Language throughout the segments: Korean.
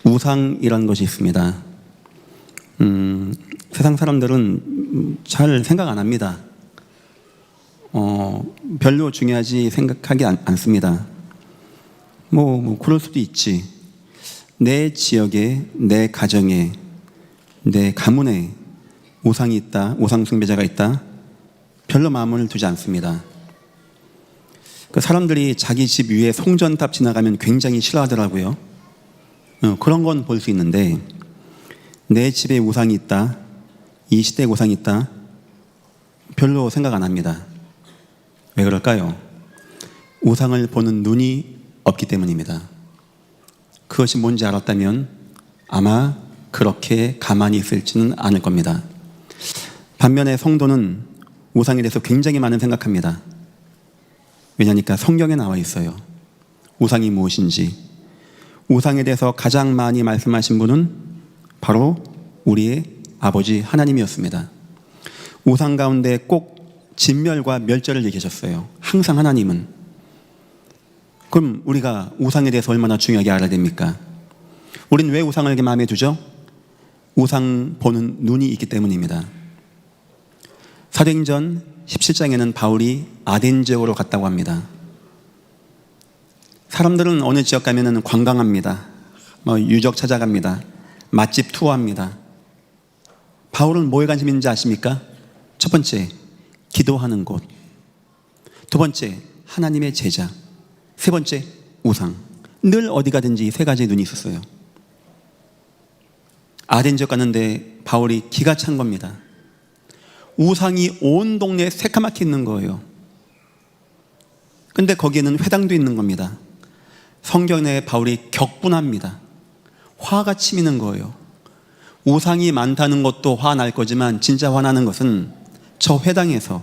우상이라는 것이 있습니다. 세상 사람들은 잘 생각 안 합니다. 별로 중요하지 생각하지 않습니다. 그럴 수도 있지. 내 지역에, 내 가정에, 내 가문에 우상이 있다, 우상 숭배자가 있다, 별로 마음을 두지 않습니다. 그 사람들이 자기 집 위에 송전탑 지나가면 굉장히 싫어하더라고요. 그런 건 볼 수 있는데, 내 집에 우상이 있다, 이 시대에 우상이 있다, 별로 생각 안 합니다. 왜 그럴까요? 우상을 보는 눈이 없기 때문입니다. 그것이 뭔지 알았다면 아마 그렇게 가만히 있을지는 않을 겁니다. 반면에 성도는 우상에 대해서 굉장히 많은 생각합니다. 왜냐니까 성경에 나와 있어요. 우상이 무엇인지. 우상에 대해서 가장 많이 말씀하신 분은 바로 우리의 아버지 하나님이었습니다. 우상 가운데 꼭 진멸과 멸절을 얘기하셨어요. 항상 하나님은. 그럼 우리가 우상에 대해서 얼마나 중요하게 알아야 됩니까? 우린 왜 우상을 이렇게 마음에 두죠? 우상 보는 눈이 있기 때문입니다. 사도행전 17장에는 바울이 아덴 지역으로 갔다고 합니다. 사람들은 어느 지역 가면은 관광합니다. 유적 찾아갑니다. 맛집 투어합니다. 바울은 뭐에 관심 있는지 아십니까? 첫 번째, 기도하는 곳. 두 번째, 하나님의 제자. 세 번째, 우상. 늘 어디 가든지 세 가지의 눈이 있었어요. 아덴 지역 갔는데 바울이 기가 찬 겁니다. 우상이 온 동네에 새까맣게 있는 거예요. 근데 거기에는 회당도 있는 겁니다. 성경에 바울이 격분합니다. 화가 치미는 거예요. 우상이 많다는 것도 화날 거지만 진짜 화나는 것은 저 회당에서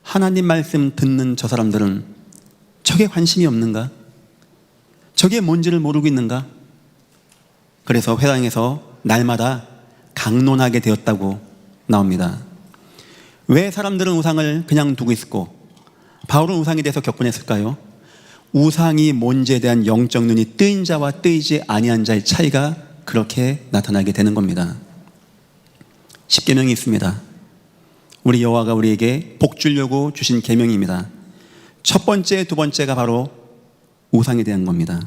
하나님 말씀 듣는 저 사람들은 저게 관심이 없는가? 저게 뭔지를 모르고 있는가? 그래서 회당에서 날마다 강론하게 되었다고 나옵니다. 왜 사람들은 우상을 그냥 두고 있었고 바울은 우상에 대해서 격분했을까요? 우상이 뭔지에 대한 영적 눈이 뜨인 자와 뜨이지 아니한 자의 차이가 그렇게 나타나게 되는 겁니다. 십계명이 있습니다. 우리 여호와가 우리에게 복 주려고 주신 계명입니다. 첫 번째, 두 번째가 바로 우상에 대한 겁니다.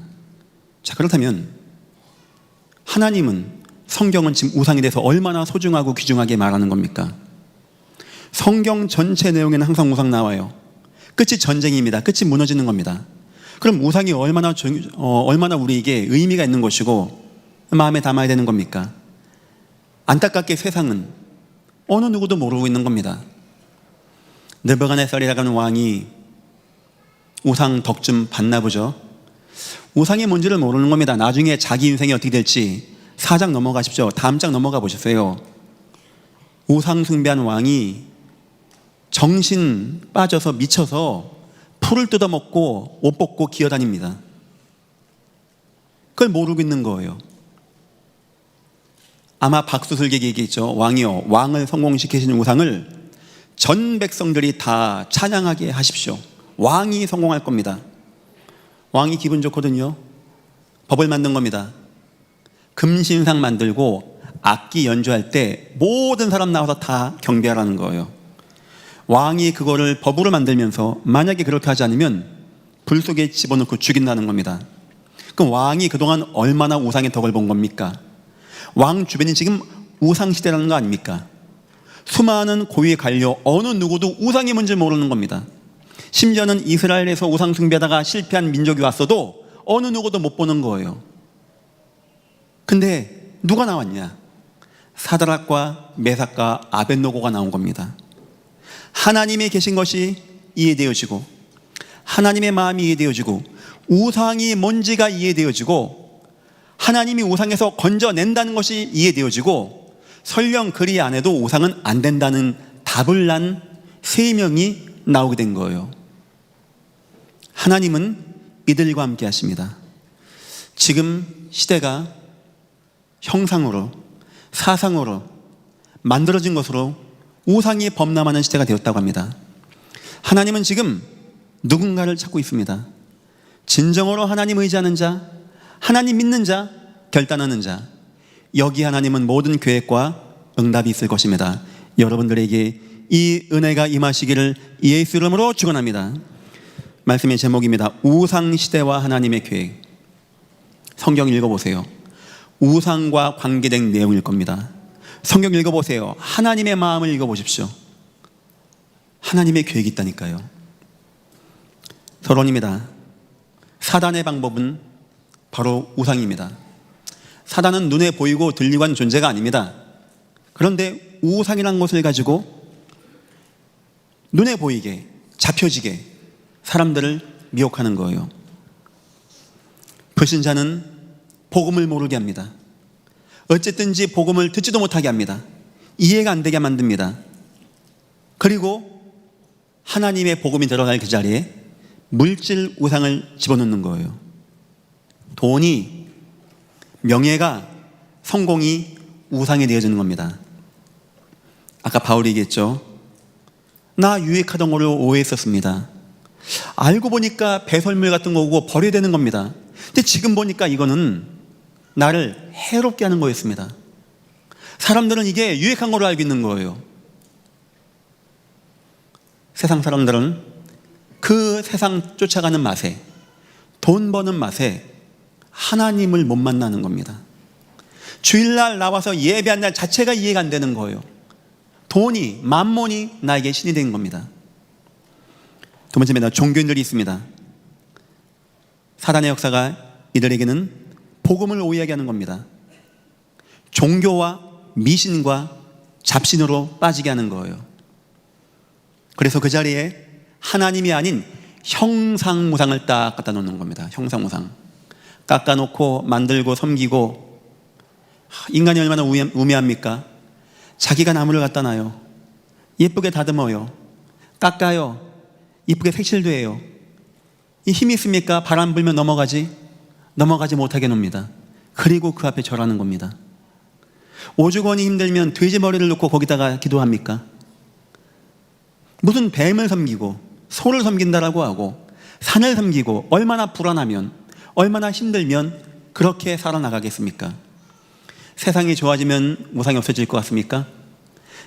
자, 그렇다면 하나님은, 성경은 지금 우상에 대해서 얼마나 소중하고 귀중하게 말하는 겁니까? 성경 전체 내용에는 항상 우상 나와요. 끝이 전쟁입니다. 끝이 무너지는 겁니다. 그럼 우상이 얼마나 우리에게 의미가 있는 것이고 마음에 담아야 되는 겁니까? 안타깝게 세상은 어느 누구도 모르고 있는 겁니다. 느부갓네살이라고 하는 왕이 우상 덕 좀 봤나 보죠. 우상이 뭔지를 모르는 겁니다. 나중에 자기 인생이 어떻게 될지 4장 넘어가십시오. 다음 장 넘어가 보셨어요. 우상 숭배한 왕이 정신 빠져서 미쳐서 풀을 뜯어먹고 옷 벗고 기어다닙니다. 그걸 모르고 있는 거예요. 아마 박수슬기에게 얘기했죠. 왕이요, 왕을 성공시키시는 우상을 전 백성들이 다 찬양하게 하십시오. 왕이 성공할 겁니다. 왕이 기분 좋거든요. 법을 만든 겁니다. 금신상 만들고 악기 연주할 때 모든 사람 나와서 다 경배하라는 거예요. 왕이 그거를 법으로 만들면서 만약에 그렇게 하지 않으면 불 속에 집어넣고 죽인다는 겁니다. 그럼 왕이 그동안 얼마나 우상의 덕을 본 겁니까? 왕 주변이 지금 우상시대라는 거 아닙니까? 수많은 고위 관료 어느 누구도 우상이 뭔지 모르는 겁니다. 심지어는 이스라엘에서 우상 숭배하다가 실패한 민족이 왔어도 어느 누구도 못 보는 거예요. 근데 누가 나왔냐? 사드락과 메삭과 아벳노고가 나온 겁니다. 하나님이 계신 것이 이해되어지고 하나님의 마음이 이해되어지고 우상이 뭔지가 이해되어지고 하나님이 우상에서 건져낸다는 것이 이해되어지고 설령 그리 안 해도 우상은 안 된다는 답을 난 3명이 나오게 된 거예요. 하나님은 이들과 함께 하십니다. 지금 시대가 형상으로, 사상으로 만들어진 것으로 우상이 범람하는 시대가 되었다고 합니다. 하나님은 지금 누군가를 찾고 있습니다. 진정으로 하나님 의지하는 자, 하나님 믿는 자, 결단하는 자, 여기 하나님은 모든 계획과 응답이 있을 것입니다. 여러분들에게 이 은혜가 임하시기를 예수 이름으로 축원합니다. 말씀의 제목입니다. 우상시대와 하나님의 계획. 성경 읽어보세요. 우상과 관계된 내용일 겁니다. 성경 읽어보세요. 하나님의 마음을 읽어보십시오. 하나님의 계획이 있다니까요. 서론입니다. 사단의 방법은 바로 우상입니다. 사단은 눈에 보이고 들리고 하는 존재가 아닙니다. 그런데 우상이라는 것을 가지고 눈에 보이게, 잡혀지게 사람들을 미혹하는 거예요. 불신자는 복음을 모르게 합니다. 어쨌든지 복음을 듣지도 못하게 합니다. 이해가 안 되게 만듭니다. 그리고 하나님의 복음이 들어갈 그 자리에 물질 우상을 집어넣는 거예요. 돈이, 명예가, 성공이 우상이 되어지는 겁니다. 아까 바울이 얘기했죠. 나 유익하던 거를 오해했었습니다. 알고 보니까 배설물 같은 거고 버려야 되는 겁니다. 근데 지금 보니까 이거는 나를 해롭게 하는 거였습니다. 사람들은 이게 유익한 거로 알고 있는 거예요. 세상 사람들은 그 세상 쫓아가는 맛에, 돈 버는 맛에 하나님을 못 만나는 겁니다. 주일날 나와서 예배한 날 자체가 이해가 안 되는 거예요. 돈이, 만몬이 나에게 신이 된 겁니다. 두 번째입니다. 종교인들이 있습니다. 사단의 역사가 이들에게는 복음을 오해하게 하는 겁니다. 종교와 미신과 잡신으로 빠지게 하는 거예요. 그래서 그 자리에 하나님이 아닌 형상무상을 딱 갖다 놓는 겁니다. 형상무상 깎아놓고 만들고 섬기고. 인간이 얼마나 우매합니까? 자기가 나무를 갖다 놔요. 예쁘게 다듬어요. 깎아요. 이쁘게 색칠도 해요. 이 힘이 있습니까? 바람 불면 넘어가지 못하게 놉니다. 그리고 그 앞에 절하는 겁니다. 오죽원이 힘들면 돼지 머리를 놓고 거기다가 기도합니까? 무슨 뱀을 섬기고 소를 섬긴다라고 하고 산을 섬기고 얼마나 불안하면, 얼마나 힘들면 그렇게 살아나가겠습니까? 세상이 좋아지면 우상이 없어질 것 같습니까?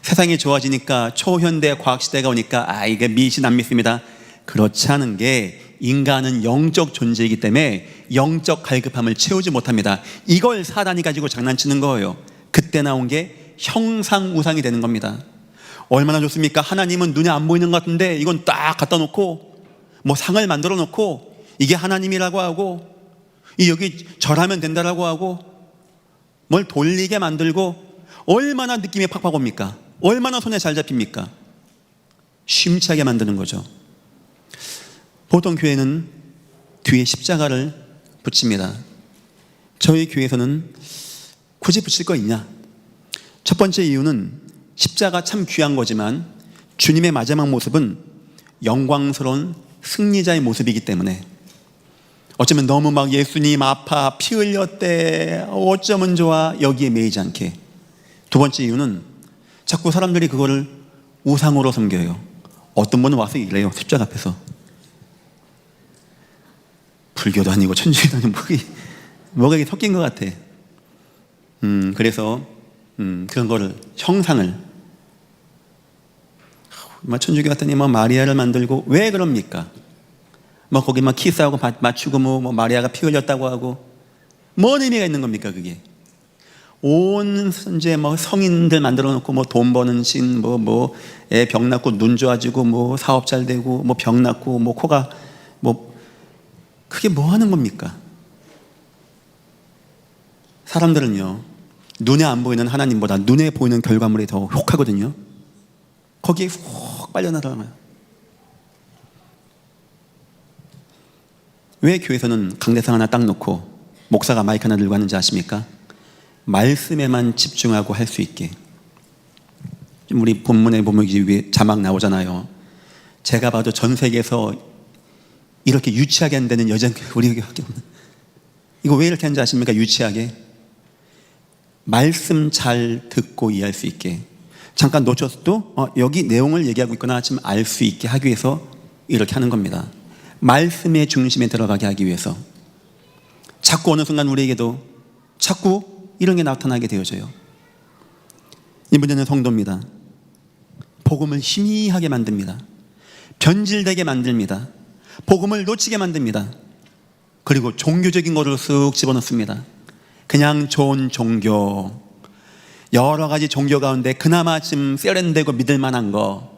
세상이 좋아지니까 초현대 과학시대가 오니까 이게 미신 안 믿습니다. 그렇지 않은 게, 인간은 영적 존재이기 때문에 영적 갈급함을 채우지 못합니다. 이걸 사단이 가지고 장난치는 거예요. 그때 나온 게 형상우상이 되는 겁니다. 얼마나 좋습니까? 하나님은 눈에 안 보이는 것 같은데 이건 딱 갖다 놓고 뭐 상을 만들어 놓고 이게 하나님이라고 하고 여기 절하면 된다라고 하고 뭘 돌리게 만들고, 얼마나 느낌이 팍팍 옵니까? 얼마나 손에 잘 잡힙니까? 심취하게 만드는 거죠. 보통 교회는 뒤에 십자가를 붙입니다. 저희 교회에서는 굳이 붙일 거 있냐? 첫 번째 이유는 십자가 참 귀한 거지만 주님의 마지막 모습은 영광스러운 승리자의 모습이기 때문에, 어쩌면 너무 막 예수님 아파 피 흘렸대 어쩌면 좋아 여기에 매이지 않게. 두 번째 이유는 자꾸 사람들이 그거를 우상으로 섬겨요. 어떤 분은 와서 이래요. 십자가 앞에서. 불교도 아니고 천주교도 아니고 뭐가 이게 섞인 것 같아. 그래서 그런 거를, 형상을, 천주교 같더니 마리아를 만들고. 왜 그럽니까? 거기 키스하고 맞추고 마리아가 피 흘렸다고 하고 뭔 의미가 있는 겁니까? 그게 온 이제 성인들 만들어 놓고 돈 버는 신, 애 병 낫고 눈 좋아지고 사업 잘 되고 병 낫고 코가 그게 뭐 하는 겁니까? 사람들은요, 눈에 안 보이는 하나님보다 눈에 보이는 결과물이 더 혹하거든요. 거기에 훅 빨려나가요. 왜 교회에서는 강대상 하나 딱 놓고 목사가 마이크 하나 들고 하는지 아십니까? 말씀에만 집중하고 할 수 있게. 우리 본문에 보면 위에 자막 나오잖아요. 제가 봐도 전 세계에서 이렇게 유치하게 안 되는 여자 우리에게밖에 없는. 이거 왜 이렇게 하는지 아십니까? 유치하게. 말씀 잘 듣고 이해할 수 있게. 잠깐 놓쳤어도 여기 내용을 얘기하고 있구나 좀 알 수 있게 하기 위해서 이렇게 하는 겁니다. 말씀의 중심에 들어가게 하기 위해서. 자꾸 어느 순간 우리에게도 자꾸 이런 게 나타나게 되어져요. 이 문제는 성도입니다. 복음을 희미하게 만듭니다. 변질되게 만듭니다. 복음을 놓치게 만듭니다. 그리고 종교적인 거를 쓱 집어넣습니다. 그냥 좋은 종교, 여러 가지 종교 가운데 그나마 좀 세련되고 믿을 만한 거,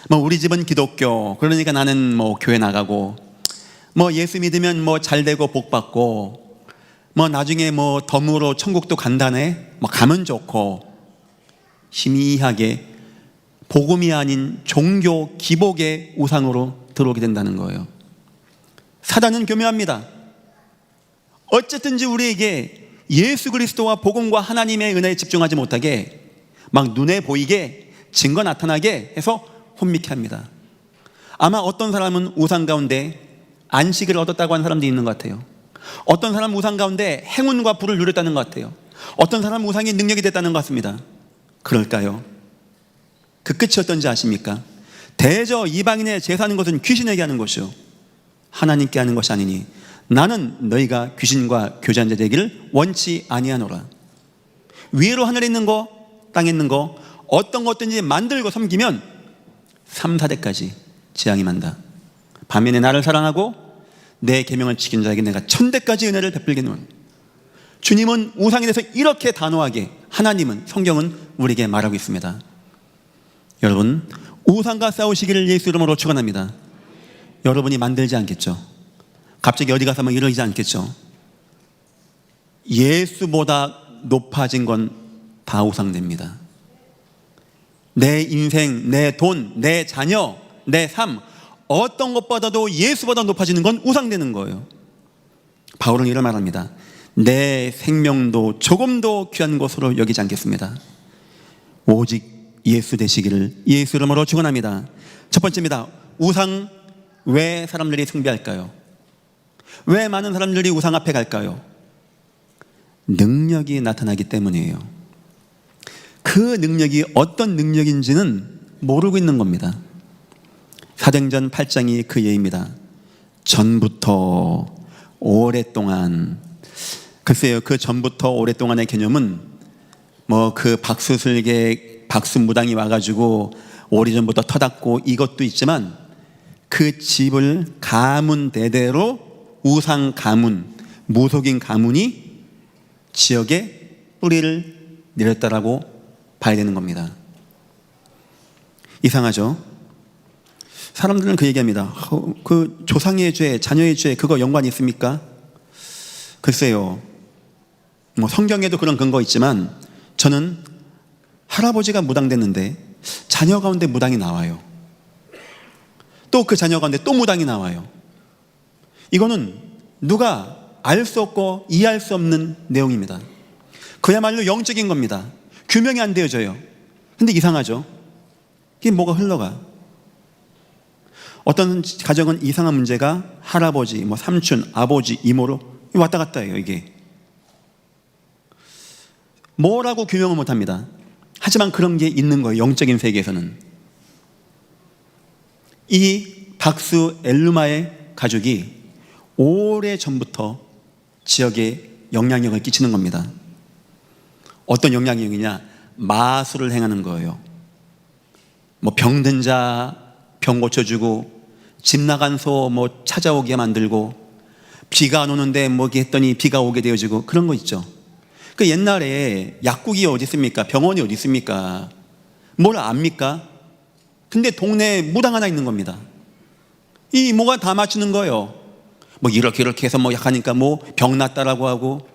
뭐 우리 집은 기독교, 그러니까 나는 뭐 교회 나가고, 뭐 예수 믿으면 뭐 잘 되고 복 받고, 뭐 나중에 뭐 덤으로 천국도 간다네, 뭐 가면 좋고, 희미하게 복음이 아닌 종교 기복의 우상으로 들어오게 된다는 거예요. 사단은 교묘합니다. 어쨌든지 우리에게 예수 그리스도와 복음과 하나님의 은혜에 집중하지 못하게, 막 눈에 보이게 증거 나타나게 해서 혼미케 합니다. 아마 어떤 사람은 우상 가운데 안식을 얻었다고 하는 사람도 있는 것 같아요. 어떤 사람은 우상 가운데 행운과 부를 누렸다는 것 같아요. 어떤 사람은 우상이 능력이 됐다는 것 같습니다. 그럴까요? 그 끝이 어떤지 아십니까? 대저 이방인의 제사하는 것은 귀신에게 하는 것이요 하나님께 하는 것이 아니니 나는 너희가 귀신과 교제한 자 되기를 원치 아니하노라. 위로 하늘에 있는 거, 땅에 있는 거, 어떤 것든지 만들고 섬기면 3, 4대까지 재앙이 만다. 반면에 나를 사랑하고 내 계명을 지킨 자에게 내가 1000대까지 은혜를 베풀겠노니. 주님은 우상에 대해서 이렇게 단호하게, 하나님은, 성경은 우리에게 말하고 있습니다. 여러분, 우상과 싸우시기를 예수 이름으로 축원합니다. 여러분이 만들지 않겠죠? 갑자기 어디 가서 막 이러지 않겠죠? 예수보다 높아진 건 다 우상됩니다. 내 인생, 내 돈, 내 자녀, 내 삶, 어떤 것보다도 예수보다 높아지는 건 우상되는 거예요. 바울은 이런 말합니다. 내 생명도 조금도 귀한 것으로 여기지 않겠습니다. 오직 예수 되시기를 예수 이름으로 축원합니다. 첫 번째입니다. 우상, 왜 사람들이 숭배할까요? 왜 많은 사람들이 우상 앞에 갈까요? 능력이 나타나기 때문이에요. 그 능력이 어떤 능력인지는 모르고 있는 겁니다. 사도행전 8장이 그 예입니다. 전부터 오랫동안, 글쎄요, 그 전부터 오랫동안의 개념은 뭐 그 박수슬개 박수무당이 와가지고 오래전부터 터닫고 이것도 있지만, 그 집을 가문 대대로 우상 가문, 무속인 가문이 지역에 뿌리를 내렸다라고 봐야 되는 겁니다. 이상하죠? 사람들은 그 얘기합니다. 그 조상의 죄, 자녀의 죄, 그거 연관이 있습니까? 글쎄요, 뭐 성경에도 그런 근거 있지만, 저는 할아버지가 무당됐는데 자녀 가운데 무당이 나와요. 또 그 자녀 가운데 또 무당이 나와요. 이거는 누가 알 수 없고 이해할 수 없는 내용입니다. 그야말로 영적인 겁니다. 규명이 안 되어져요. 근데 이상하죠? 이게 뭐가 흘러가? 어떤 가정은 이상한 문제가 할아버지, 뭐 삼촌, 아버지, 이모로 왔다 갔다 해요. 이게 뭐라고 규명을 못합니다. 하지만 그런 게 있는 거예요. 영적인 세계에서는. 이 박수 엘루마의 가족이 오래전부터 지역에 영향력을 끼치는 겁니다. 어떤 영향력이냐? 마술을 행하는 거예요. 뭐 병든 자 병 고쳐주고, 집 나간 소 뭐 찾아오게 만들고, 비가 안 오는데 뭐게 했더니 비가 오게 되어지고, 그런 거 있죠. 그 옛날에 약국이 어디 있습니까? 병원이 어디 있습니까? 뭘 압니까? 근데 동네에 무당 하나 있는 겁니다. 이 이모가 다 맞추는 거예요. 뭐 이렇게 해서 뭐 약하니까 뭐 병 났다라고 하고.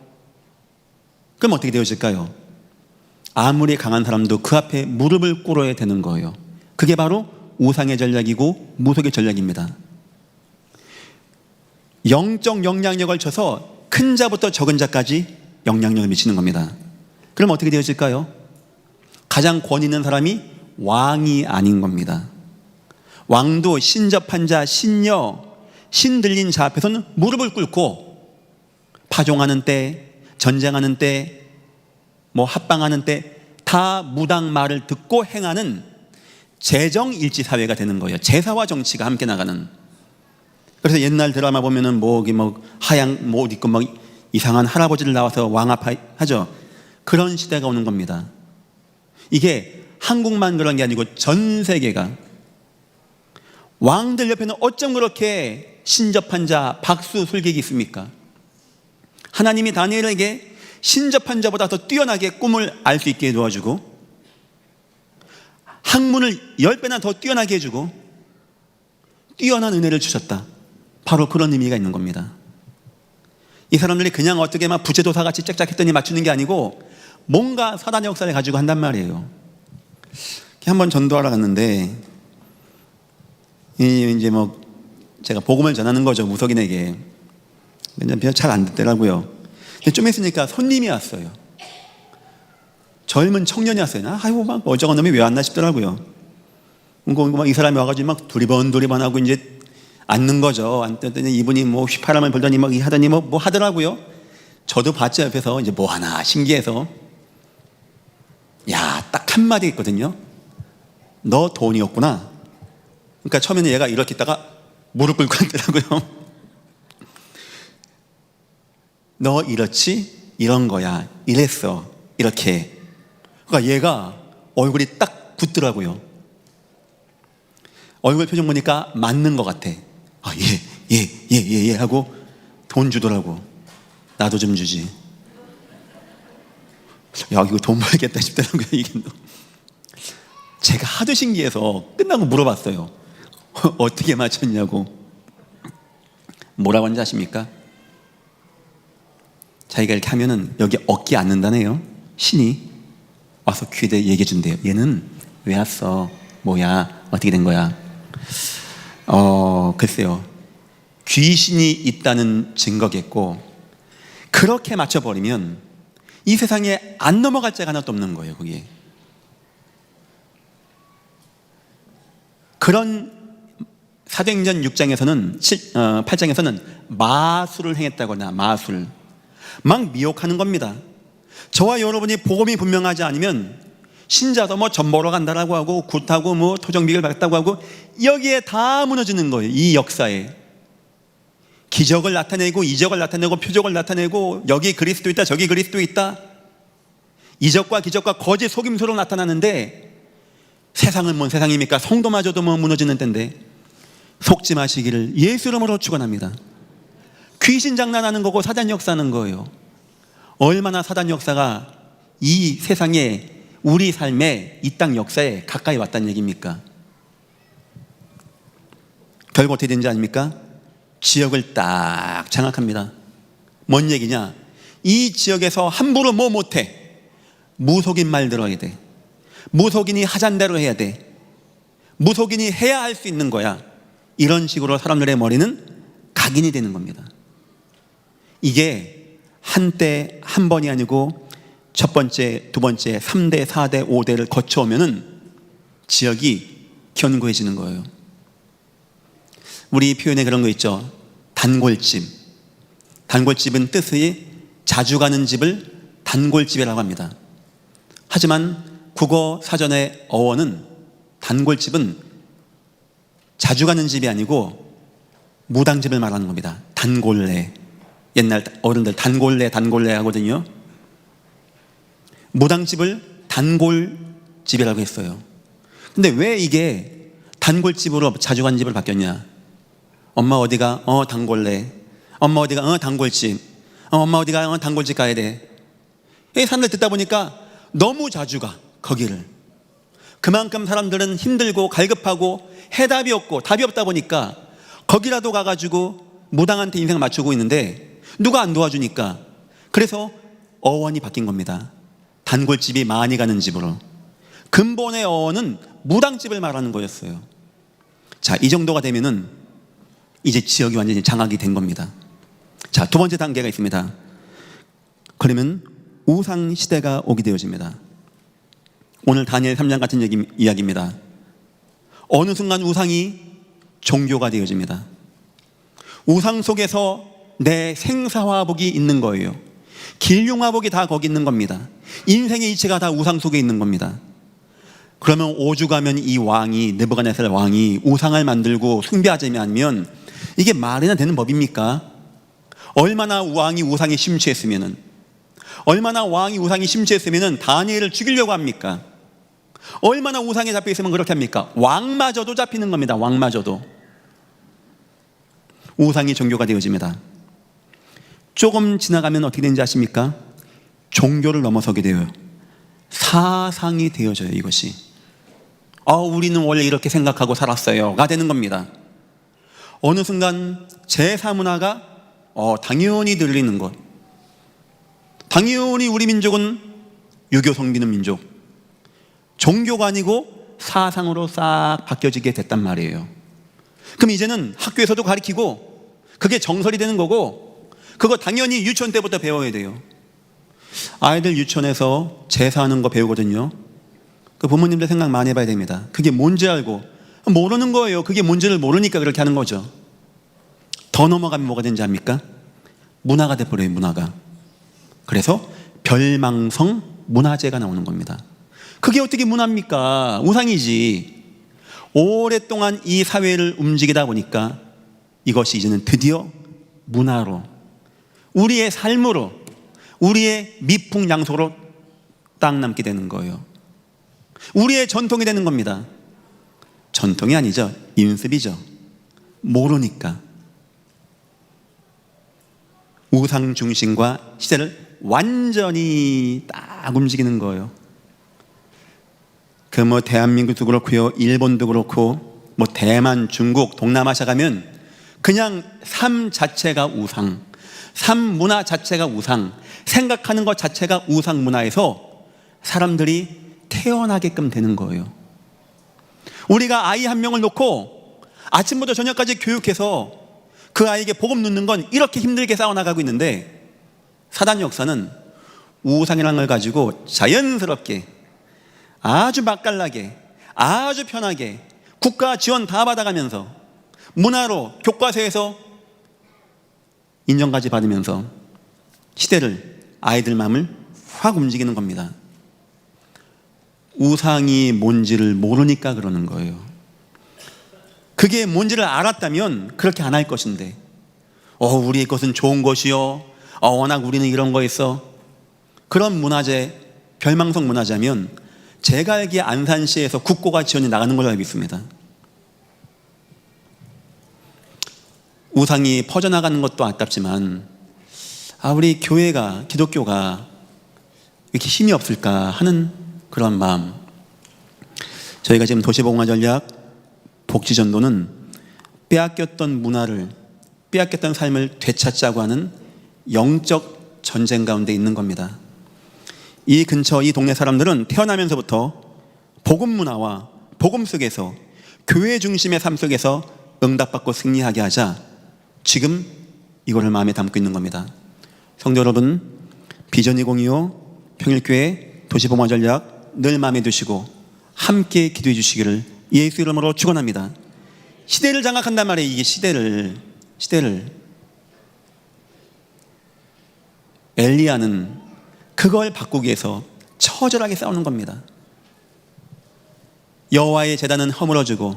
그럼 어떻게 되어질까요? 아무리 강한 사람도 그 앞에 무릎을 꿇어야 되는 거예요. 그게 바로 우상의 전략이고 무속의 전략입니다. 영적 영향력을 쳐서 큰 자부터 적은 자까지 영향력을 미치는 겁니다. 그럼 어떻게 되어질까요? 가장 권위 있는 사람이 왕이 아닌 겁니다. 왕도 신접한 자, 신녀, 신 들린 자 앞에서는 무릎을 꿇고, 파종하는 때, 전쟁하는 때, 뭐 합방하는 때 다 무당 말을 듣고 행하는 재정일치 사회가 되는 거예요. 제사와 정치가 함께 나가는. 그래서 옛날 드라마 보면은 뭐 하양 뭐 옷 입고 막 이상한 할아버지를 나와서 왕 앞에 하죠. 그런 시대가 오는 겁니다. 이게 한국만 그런 게 아니고 전 세계가. 왕들 옆에는 어쩜 그렇게 신접한 자, 박수 술객이 있습니까? 하나님이 다니엘에게 신접한 자보다 더 뛰어나게 꿈을 알 수 있게 도와주고, 학문을 10배나 더 뛰어나게 해주고, 뛰어난 은혜를 주셨다. 바로 그런 의미가 있는 겁니다. 이 사람들이 그냥 어떻게 막 부채도사같이 짝짝했더니 맞추는 게 아니고 뭔가 사단의 역사를 가지고 한단 말이에요. 한번 전도하러 갔는데, 이제 뭐 제가 복음을 전하는 거죠, 무속인에게. 근데 잘 안 듣더라고요. 좀 있으니까 손님이 왔어요. 젊은 청년이 왔어요. 아이고, 막 어쩌건 놈이 왜 왔나 싶더라고요. 막 이 사람이 와가지고 막 두리번 하고 이제 앉는 거죠. 앉더니 이분이 뭐 휘파람을 불더니 막 하더니 뭐 하더라고요. 저도 봤죠, 옆에서. 이제 뭐 하나 신기해서. 야, 딱 한마디 있거든요. 너 돈이 없구나. 그러니까 처음에는 얘가 이렇게 있다가 무릎 꿇고 앉더라고요. 너 이렇지? 이런 거야. 이랬어. 이렇게. 그러니까 얘가 얼굴이 딱 굳더라고요. 얼굴 표정 보니까 맞는 것 같아. 아, 예 하고 돈 주더라고. 나도 좀 주지. 야, 이거 돈 벌겠다 싶더라고요. 이게 제가 하도 신기해서 끝나고 물어봤어요. 어떻게 맞췄냐고. 뭐라고 하는지 아십니까? 자기가 이렇게 하면은 여기 어깨 앉는다네요. 신이 와서 귀에 얘기해 준대요. 얘는 왜 왔어? 뭐야? 어떻게 된 거야? 글쎄요. 귀신이 있다는 증거겠고, 그렇게 맞춰버리면 이 세상에 안 넘어갈 자가 하나도 없는 거예요, 거기에. 그런 사도행전 6장에서는 8장에서는 마술을 행했다거나 마술, 막 미혹하는 겁니다. 저와 여러분이 복음이 분명하지 않으면 신자도 뭐 점 보러 간다라고 하고 굿하고 뭐 토정비를 받았다고 하고 여기에 다 무너지는 거예요. 이 역사에 기적을 나타내고 이적을 나타내고 표적을 나타내고 여기 그리스도 있다 저기 그리스도 있다, 이적과 기적과 거짓 속임수로 나타나는데 세상은 뭔 세상입니까? 성도마저도 뭐 무너지는 때인데 속지 마시기를 예수 이름으로 축원합니다. 귀신 장난하는 거고 사단 역사하는 거예요. 얼마나 사단 역사가 이 세상에 우리 삶에 이 땅 역사에 가까이 왔다는 얘기입니까? 결국 어떻게 되는지 아닙니까? 지역을 딱 장악합니다. 뭔 얘기냐? 이 지역에서 함부로 뭐 못해. 무속인 말 들어야 돼. 무속인이 하잔 대로 해야 돼. 무속인이 해야 할 수 있는 거야. 이런 식으로 사람들의 머리는 각인이 되는 겁니다. 이게 한때 한 번이 아니고 첫 번째, 두 번째, 3대, 4대, 5대를 거쳐오면은 지역이 견고해지는 거예요. 우리 표현에 그런 거 있죠. 단골집. 단골집은 뜻이 자주 가는 집을 단골집이라고 합니다. 하지만 국어 사전의 어원은 단골집은 자주 가는 집이 아니고 무당집을 말하는 겁니다. 단골레. 옛날 어른들 단골레 하거든요. 무당집을 단골집이라고 했어요. 근데 왜 이게 단골집으로 자주 가는 집을 바뀌었냐? 엄마 어디가? 단골레. 엄마 어디가? 단골집. 엄마 어디가? 단골집 가야 돼. 이 사람들 듣다 보니까 너무 자주 가, 거기를. 그만큼 사람들은 힘들고 갈급하고 해답이 없고 답이 없다 보니까 거기라도 가가지고 무당한테 인생을 맞추고 있는데 누가 안 도와주니까. 그래서 어원이 바뀐 겁니다. 단골집이 많이 가는 집으로. 근본의 어원은 무당집을 말하는 거였어요. 자, 이 정도가 되면은 이제 지역이 완전히 장악이 된 겁니다. 자, 두 번째 단계가 있습니다. 그러면 우상 시대가 오게 되어집니다. 오늘 다니엘 3장 같은 이야기입니다. 어느 순간 우상이 종교가 되어집니다. 우상 속에서 내 생사화복이 있는 거예요. 길흉화복이 다 거기 있는 겁니다. 인생의 이치가 다 우상 속에 있는 겁니다. 그러면 오죽하면 이 왕이, 느부갓네살 왕이 우상을 만들고 숭배하지 않으면 이게 말이나 되는 법입니까? 얼마나 왕이 우상에 심취했으면은, 얼마나 왕이 우상에 심취했으면은 다니엘을 죽이려고 합니까? 얼마나 우상에 잡혀 있으면 그렇게 합니까? 왕마저도 잡히는 겁니다. 왕마저도. 우상이 종교가 되어집니다. 조금 지나가면 어떻게 되는지 아십니까? 종교를 넘어서게 되어요. 사상이 되어져요. 이것이 우리는 원래 이렇게 생각하고 살았어요가 되는 겁니다. 어느 순간 제사문화가 당연히 들리는 것, 당연히 우리 민족은 유교 섬기는 민족, 종교가 아니고 사상으로 싹 바뀌어지게 됐단 말이에요. 그럼 이제는 학교에서도 가르치고 그게 정설이 되는 거고, 그거 당연히 유치원 때부터 배워야 돼요. 아이들 유치원에서 제사하는 거 배우거든요. 그 부모님들 생각 많이 해봐야 됩니다. 그게 뭔지 알고, 모르는 거예요. 그게 뭔지를 모르니까 그렇게 하는 거죠. 더 넘어가면 뭐가 되는지 압니까? 문화가 돼버려요. 문화가. 그래서 별망성 문화재가 나오는 겁니다. 그게 어떻게 문화입니까? 우상이지. 오랫동안 이 사회를 움직이다 보니까 이것이 이제는 드디어 문화로, 우리의 삶으로, 우리의 미풍양속으로 딱 남게 되는 거예요. 우리의 전통이 되는 겁니다. 전통이 아니죠. 인습이죠. 모르니까. 우상 중심과 시대를 완전히 딱 움직이는 거예요. 그 대한민국도 그렇고요, 일본도 그렇고, 대만, 중국, 동남아시아 가면 그냥 삶 자체가 우상, 삶 문화 자체가 우상, 생각하는 것 자체가 우상 문화에서 사람들이 태어나게끔 되는 거예요. 우리가 아이 한 명을 놓고 아침부터 저녁까지 교육해서 그 아이에게 복음 넣는 건 이렇게 힘들게 싸워나가고 있는데, 사단 역사는 우상이라는 걸 가지고 자연스럽게, 아주 맛깔나게, 아주 편하게 국가 지원 다 받아가면서 문화로 교과서에서 인정까지 받으면서 시대를, 아이들 마음을 확 움직이는 겁니다. 우상이 뭔지를 모르니까 그러는 거예요. 그게 뭔지를 알았다면 그렇게 안 할 것인데, 우리의 것은 좋은 것이요, 워낙 우리는 이런 거 있어, 그런 문화재, 별망성 문화재면 제가 알기에 안산시에서 국고가 지원이 나가는 걸로 알고 있습니다. 우상이 퍼져나가는 것도 아깝지만 우리 교회가, 기독교가 이렇게 힘이 없을까 하는 그런 마음. 저희가 지금 도시복음화 전략 복지전도는 빼앗겼던 문화를, 빼앗겼던 삶을 되찾자고 하는 영적 전쟁 가운데 있는 겁니다. 이 근처, 이 동네 사람들은 태어나면서부터 복음 문화와 복음 속에서, 교회 중심의 삶 속에서 응답받고 승리하게 하자, 지금 이거를 마음에 담고 있는 겁니다. 성도 여러분, 비전 2025 평일교회 도시복음화 전략 늘 마음에 두시고 함께 기도해 주시기를 예수 이름으로 축원합니다. 시대를 장악한단 말이에요. 이게 시대를 엘리야는 그걸 바꾸기 위해서 처절하게 싸우는 겁니다. 여호와의 제단은 허물어지고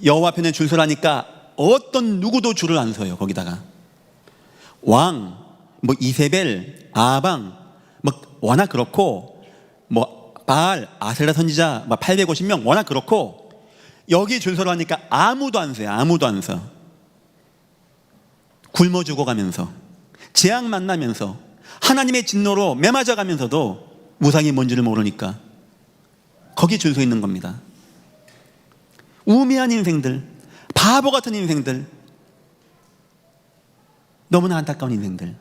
여호와 편에 줄 서라니까 어떤 누구도 줄을 안 서요. 거기다가 왕, 이세벨, 아방, 워낙 그렇고, 바알, 아세라 선지자 850명 워낙 그렇고, 여기 줄 서러 하니까 아무도 안 서요. 아무도 안 서. 굶어 죽어가면서, 재앙 만나면서, 하나님의 진노로 매맞아 가면서도 우상이 뭔지를 모르니까 거기 줄 서 있는 겁니다. 우매한 인생들, 바보 같은 인생들, 너무나 안타까운 인생들.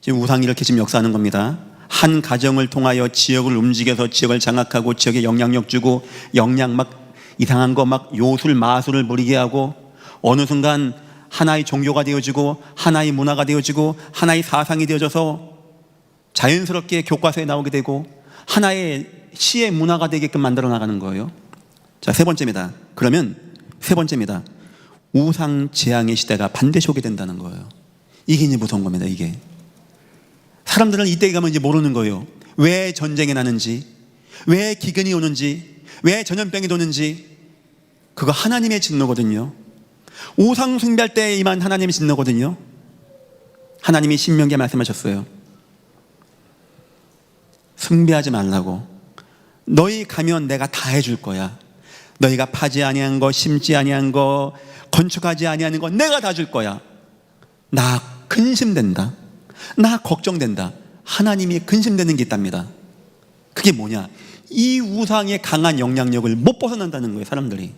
지금 우상이 이렇게 지금 역사하는 겁니다. 한 가정을 통하여 지역을 움직여서 지역을 장악하고 지역에 영향력 주고, 영양 이상한 거 요술 마술을 부리게 하고, 어느 순간 하나의 종교가 되어지고 하나의 문화가 되어지고 하나의 사상이 되어져서 자연스럽게 교과서에 나오게 되고 하나의 시의 문화가 되게끔 만들어 나가는 거예요. 자, 세 번째입니다. 그러면 세 번째입니다. 우상 재앙의 시대가 반드시 오게 된다는 거예요. 이게 이제 무서운 겁니다. 이게 사람들은 이때 가면 이제 모르는 거예요. 왜 전쟁이 나는지, 왜 기근이 오는지, 왜 전염병이 도는지. 그거 하나님의 진노거든요. 우상 숭배할 때 이만 하나님이 진노거든요. 하나님이 신명기에 말씀하셨어요. 숭배하지 말라고. 너희 가면 내가 다 해줄 거야. 너희가 파지 아니한 거, 심지 아니한 거, 건축하지 아니하는 거 내가 다 줄 거야. 나 근심된다. 나 걱정된다. 하나님이 근심되는 게 있답니다. 그게 뭐냐? 이 우상의 강한 영향력을 못 벗어난다는 거예요, 사람들이.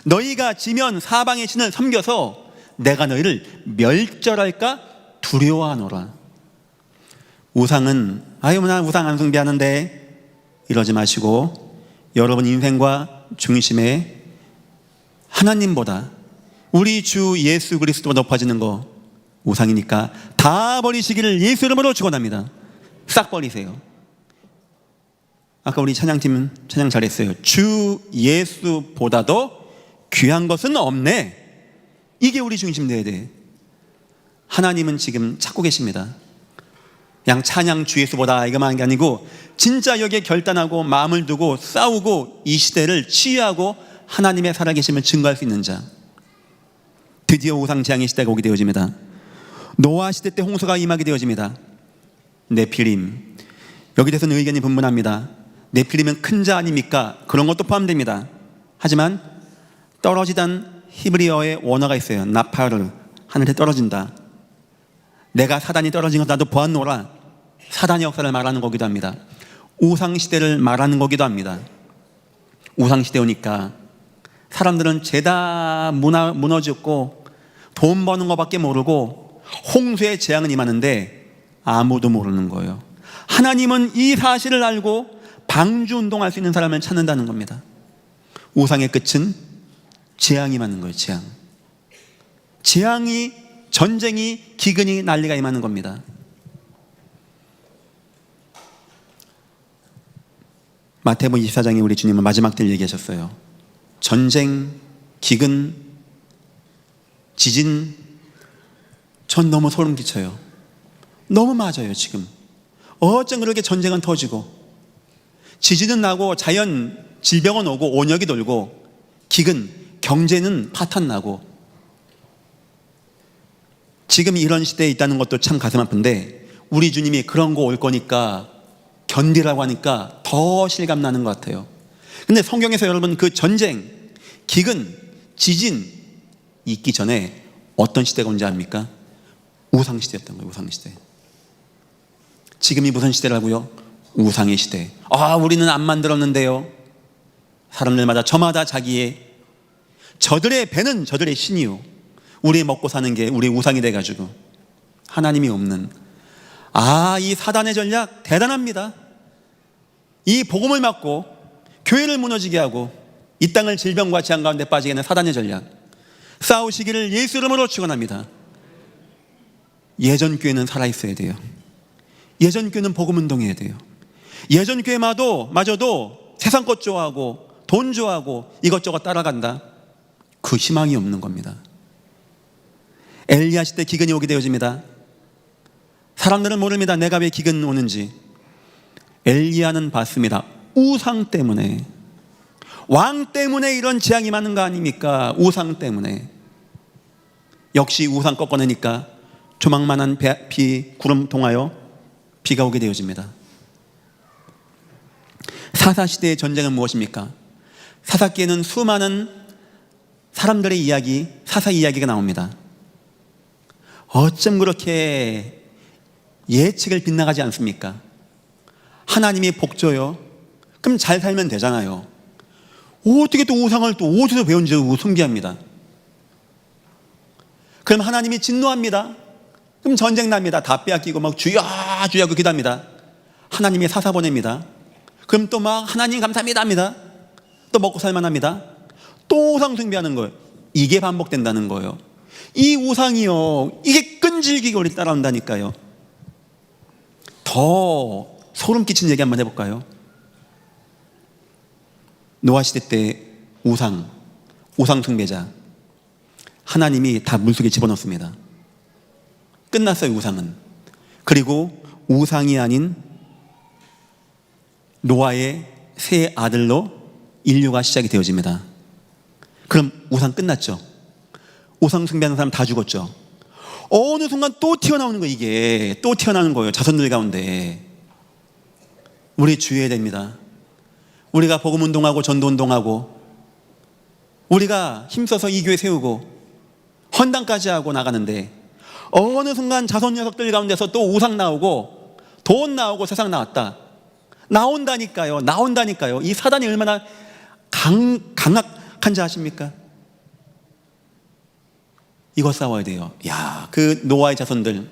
너희가 지면 사방의 신을 섬겨서 내가 너희를 멸절할까 두려워하노라. 우상은 난 우상 안 숭배하는데 이러지 마시고 여러분 인생과 중심에 하나님보다 우리 주 예수 그리스도가 높아지는 거 우상이니까 다 버리시기를 예수 이름으로 축원합니다. 싹 버리세요. 아까 우리 찬양팀 찬양 잘했어요. 주 예수보다도 귀한 것은 없네. 이게 우리 중심 되어야 돼. 하나님은 지금 찾고 계십니다. 그냥 찬양 주 예수보다 이거만 하는 게 아니고 진짜 여기에 결단하고 마음을 두고 싸우고 이 시대를 치유하고 하나님의 살아계심을 증거할 수 있는 자. 드디어 우상 재앙의 시대가 오게 되어집니다. 노아 시대 때 홍수가 임하게 되어집니다. 네피림, 여기 대해서는 의견이 분분합니다. 네피림은 큰 자 아닙니까? 그런 것도 포함됩니다. 하지만 떨어지단 히브리어의 원어가 있어요. 나파르, 하늘에 떨어진다. 내가 사단이 떨어진 것 나도 보았노라. 사단의 역사를 말하는 거기도 합니다. 우상시대를 말하는 거기도 합니다. 우상시대 오니까 사람들은 죄다 무너졌고 돈 버는 것밖에 모르고 홍수의 재앙은 임하는데 아무도 모르는 거예요. 하나님은 이 사실을 알고 방주운동할 수 있는 사람을 찾는다는 겁니다. 우상의 끝은 재앙이 임하는 거예요. 재앙이, 전쟁이, 기근이, 난리가 임하는 겁니다. 마태복음 24장에 우리 주님은 마지막 때 얘기하셨어요. 전쟁, 기근, 지진, 전 너무 소름 끼쳐요. 너무 맞아요. 지금 어쩜 그렇게 전쟁은 터지고 지진은 나고 자연 질병은 오고 온역이 돌고 기근, 경제는 파탄나고 지금 이런 시대에 있다는 것도 참 가슴 아픈데 우리 주님이 그런 거 올 거니까 견디라고 하니까 더 실감나는 것 같아요. 근데 성경에서 여러분 그 전쟁, 기근, 지진 있기 전에 어떤 시대가 온지 압니까? 우상시대였던 거예요. 우상시대. 지금이 무슨 시대라고요? 우상의 시대. 우리는 안 만들었는데요. 사람들마다 저마다 자기의 저들의 배는 저들의 신이요 우리 먹고 사는 게 우리 우상이 돼가지고 하나님이 없는 이 사단의 전략 대단합니다. 이 복음을 막고 교회를 무너지게 하고 이 땅을 질병과 재앙 가운데 빠지게 하는 사단의 전략 싸우시기를 예수 이름으로 축원합니다. 예전 교회는 살아있어야 돼요. 예전 교회는 복음 운동해야 돼요. 예전 교회마저도 세상 것 좋아하고 돈 좋아하고 이것저것 따라간다. 그 희망이 없는 겁니다. 엘리야 시대 기근이 오게 되어집니다. 사람들은 모릅니다. 내가 왜 기근 오는지. 엘리야는 봤습니다. 우상 때문에, 왕 때문에 이런 재앙이 많은 거 아닙니까? 우상 때문에. 역시 우상 꺾어내니까 조망만한 구름 통하여 비가 오게 되어집니다. 사사시대의 전쟁은 무엇입니까? 사사기에는 수많은 사람들의 이야기, 사사 이야기가 나옵니다. 어쩜 그렇게 예측을 빗나가지 않습니까? 하나님이 복 줘요. 그럼 잘 살면 되잖아요. 어떻게 또 우상을 또 어디서 배운지 숭배합니다. 그럼 하나님이 진노합니다. 그럼 전쟁 납니다. 다 빼앗기고 막 주여 주여하고 기도합니다. 하나님이 사사 보냅니다. 그럼 또 막 하나님 감사합니다 합니다. 또 먹고 살만합니다. 또 우상 숭배하는 거예요. 이게 반복된다는 거예요. 이 우상이요, 이게 끈질기게 우리 따라온다니까요. 더 소름 끼친 얘기 한번 해볼까요? 노아 시대 때 우상 숭배자 하나님이 다 물속에 집어넣습니다. 끝났어요. 우상은. 그리고 우상이 아닌 노아의 새 아들로 인류가 시작이 되어집니다. 그럼 우상 끝났죠. 우상 숭배하는 사람 다 죽었죠. 어느 순간 또 튀어나오는 거예요. 이게 또 튀어나오는 거예요. 자손들 가운데. 우리 주의해야 됩니다. 우리가 복음운동하고 전도운동하고 우리가 힘써서 이 교회 세우고 헌당까지 하고 나가는데 어느 순간 자손 녀석들 가운데서 또 우상 나오고 돈 나오고 세상 나왔다. 나온다니까요. 이 사단이 얼마나 강악한지 아십니까? 이거 싸워야 돼요. 야, 그 노아의 자손들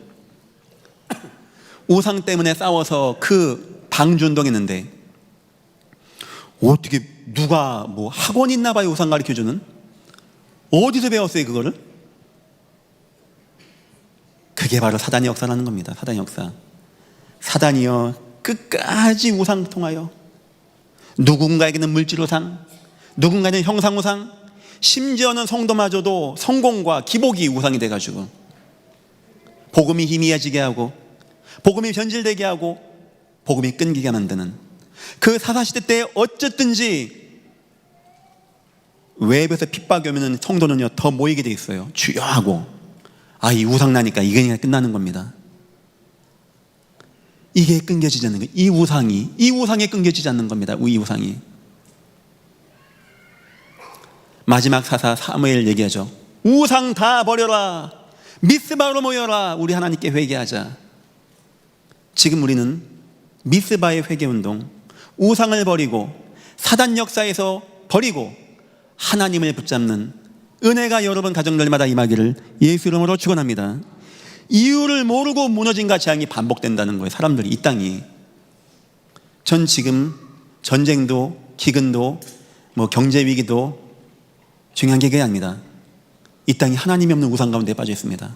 우상 때문에 싸워서 그 방주운동했는데 어떻게 누가 뭐 학원 있나 봐요. 우상 가르쳐주는. 어디서 배웠어요 그거를? 그게 바로 사단의 역사라는 겁니다. 사단의 역사. 사단이요 끝까지 우상 통하여 누군가에게는 물질우상, 누군가는 형상우상, 심지어는 성도마저도 성공과 기복이 우상이 돼가지고 복음이 희미해지게 하고 복음이 변질되게 하고 복음이 끊기게 만드는 그 사사시대 때 어쨌든지 외부에서 핍박이 오면 성도는요 더 모이게 돼 있어요. 주여 하고 이 우상 나니까 이게 그냥 끝나는 겁니다. 이게 끊겨지지 않는 거예요. 이 우상에 끊겨지지 않는 겁니다. 이 우상이. 마지막 사사 사무엘 얘기하죠. 우상 다 버려라. 미스바로 모여라. 우리 하나님께 회개하자. 지금 우리는 미스바의 회개운동, 우상을 버리고 사단 역사에서 버리고 하나님을 붙잡는 은혜가 여러분 가정들마다 임하기를 예수 이름으로 축원합니다. 이유를 모르고 무너짐과 재앙이 반복된다는 거예요. 사람들이 이 땅이. 전 지금 전쟁도 기근도 경제 위기도 중요한 게 그게 아닙니다. 이 땅이 하나님이 없는 우상 가운데 빠져 있습니다.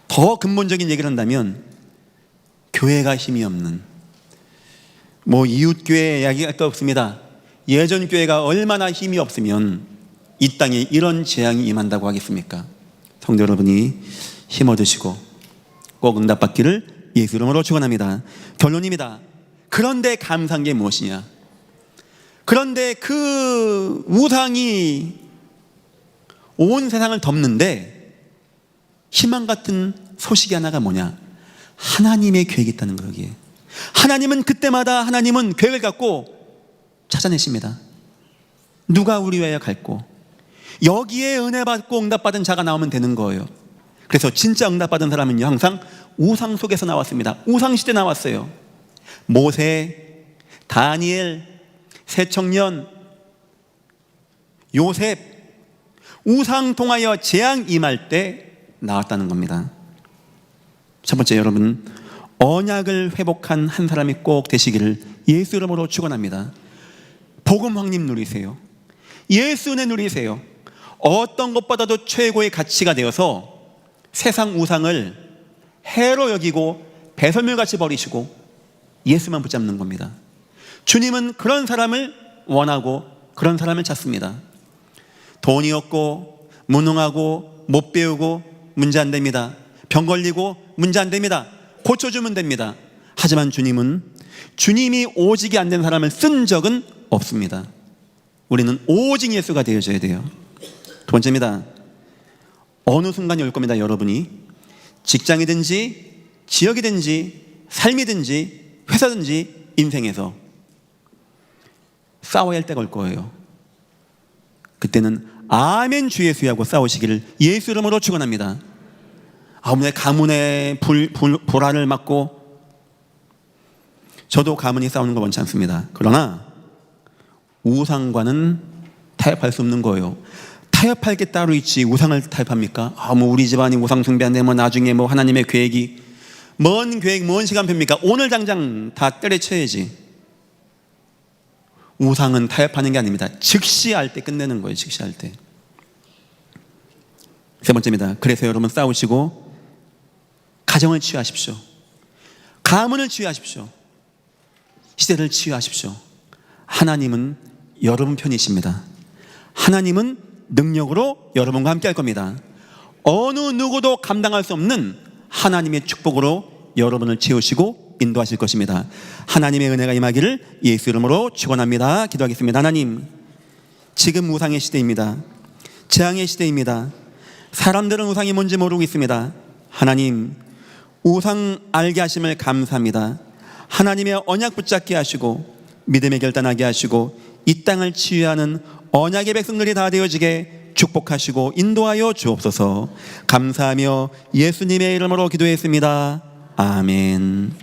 더 근본적인 얘기를 한다면 교회가 힘이 없는 이웃교회 이야기할 거 없습니다. 예전 교회가 얼마나 힘이 없으면 이 땅에 이런 재앙이 임한다고 하겠습니까? 성도 여러분이 힘 얻으시고 꼭 응답받기를 예수 이름으로 축원합니다. 결론입니다. 그런데 감사한 게 무엇이냐? 그런데 그 우상이 온 세상을 덮는데 희망 같은 소식이 하나가 뭐냐? 하나님의 계획이 있다는 거예요. 하나님은 그때마다 하나님은 계획을 갖고 찾아내십니다. 누가 우리 위하여 갈고 여기에 은혜 받고 응답받은 자가 나오면 되는 거예요. 그래서 진짜 응답받은 사람은요 항상 우상 속에서 나왔습니다. 우상 시대 나왔어요. 모세, 다니엘, 새청년, 요셉, 우상 통하여 재앙 임할 때 나왔다는 겁니다. 첫 번째, 여러분 언약을 회복한 한 사람이 꼭 되시기를 예수 이름으로 축원합니다. 복음 확립 누리세요. 예수 은혜 누리세요. 어떤 것보다도 최고의 가치가 되어서 세상 우상을 해로 여기고 배설물같이 버리시고 예수만 붙잡는 겁니다. 주님은 그런 사람을 원하고 그런 사람을 찾습니다. 돈이 없고 무능하고 못 배우고 문제 안 됩니다. 병 걸리고 문제 안 됩니다. 고쳐주면 됩니다. 하지만 주님은 주님이 오직이 안 된 사람을 쓴 적은 없습니다. 우리는 오직 예수가 되어져야 돼요. 두 번째입니다. 어느 순간이 올 겁니다. 여러분이 직장이든지 지역이든지 삶이든지 회사든지 인생에서 싸워야 할 때가 올 거예요. 그때는 아멘 주 예수 하고 싸우시기를 예수 이름으로 축원합니다. 아무의 가문의 불화를 막고, 저도 가문이 싸우는 거 원치 않습니다. 그러나 우상과는 타협할 수 없는 거예요. 타협할 게 따로 있지 우상을 타협합니까? 우리 집안이 우상 숭배한데 나중에 하나님의 계획이 먼 계획, 먼 시간표입니까? 오늘 당장 다 때려쳐야지. 우상은 타협하는 게 아닙니다. 즉시 할 때 끝내는 거예요. 즉시 할 때. 세 번째입니다. 그래서 여러분 싸우시고 가정을 치유하십시오. 가문을 치유하십시오. 시대를 치유하십시오. 하나님은 여러분 편이십니다. 하나님은 능력으로 여러분과 함께 할 겁니다. 어느 누구도 감당할 수 없는 하나님의 축복으로 여러분을 채우시고 인도하실 것입니다. 하나님의 은혜가 임하기를 예수 이름으로 축원합니다. 기도하겠습니다. 하나님, 지금 우상의 시대입니다. 재앙의 시대입니다. 사람들은 우상이 뭔지 모르고 있습니다. 하나님, 우상 알게 하심을 감사합니다. 하나님의 언약 붙잡게 하시고 믿음에 결단하게 하시고 이 땅을 치유하는 언약의 백성들이 다 되어지게 축복하시고 인도하여 주옵소서. 감사하며 예수님의 이름으로 기도했습니다. 아멘.